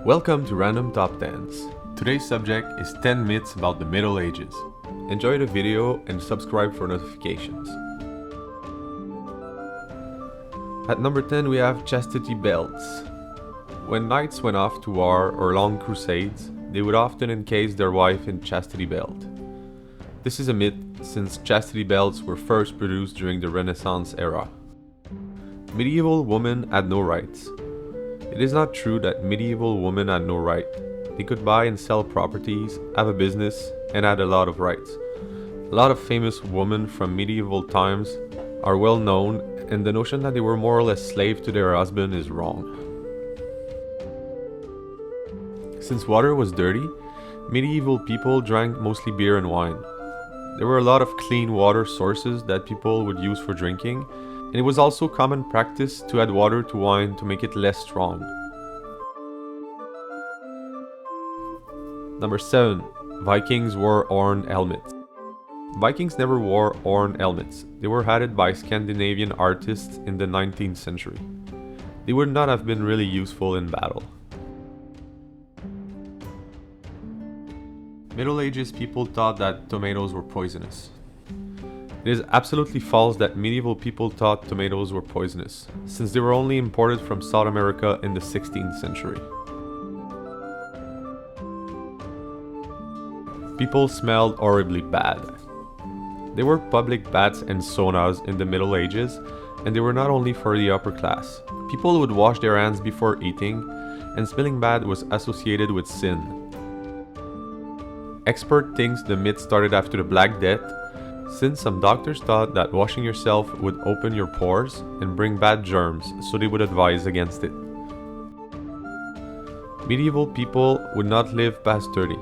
Welcome to Random Top 10s. Today's subject is 10 myths about the Middle Ages. Enjoy the video and subscribe for notifications. At number 10 we have chastity belts. When knights went off to war or long crusades, they would often encase their wife in chastity belt. This is a myth since chastity belts were first produced during the Renaissance era. Medieval women had no rights. It is not true that medieval women had no right. They could buy and sell properties, have a business, and had a lot of rights. A lot of famous women from medieval times are well known, and the notion that they were more or less slaves to their husband is wrong. Since water was dirty, medieval people drank mostly beer and wine. There were a lot of clean water sources that people would use for drinking, and it was also common practice to add water to wine to make it less strong. Number 7. Vikings wore horn helmets. Vikings never wore horn helmets. They were added by Scandinavian artists in the 19th century. They would not have been really useful in battle. Middle Ages people thought that tomatoes were poisonous. It is absolutely false that medieval people thought tomatoes were poisonous, since they were only imported from South America in the 16th century. People smelled horribly bad. There were public baths and saunas in the Middle Ages, and they were not only for the upper class. People would wash their hands before eating, and smelling bad was associated with sin. Expert thinks the myth started after the Black Death, since some doctors thought that washing yourself would open your pores and bring bad germs, so they would advise against it. Medieval people would not live past 30.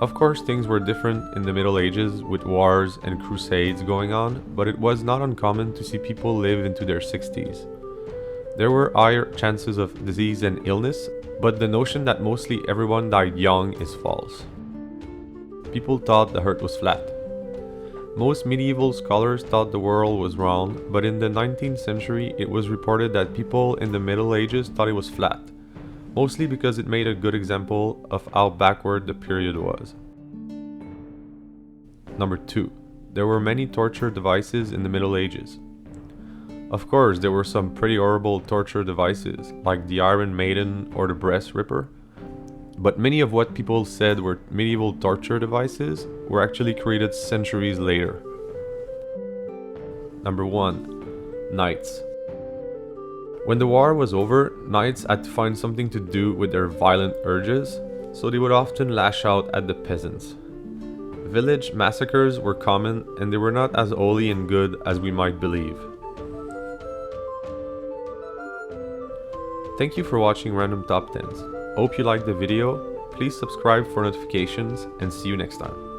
Of course, things were different in the Middle Ages with wars and crusades going on, but it was not uncommon to see people live into their 60s. There were higher chances of disease and illness, but the notion that mostly everyone died young is false. People thought the earth was flat. Most medieval scholars thought the world was round, but in the 19th century it was reported that people in the Middle Ages thought it was flat, mostly because it made a good example of how backward the period was. Number 2. There were many torture devices in the Middle Ages. Of course, there were some pretty horrible torture devices, like the Iron Maiden or the Breast Ripper, but many of what people said were medieval torture devices were actually created centuries later. Number 1. Knights. When the war was over, knights had to find something to do with their violent urges, so they would often lash out at the peasants. Village massacres were common, and they were not as holy and good as we might believe. Thank you for watching Random Top 10s. Hope you liked the video. Please subscribe for notifications and see you next time.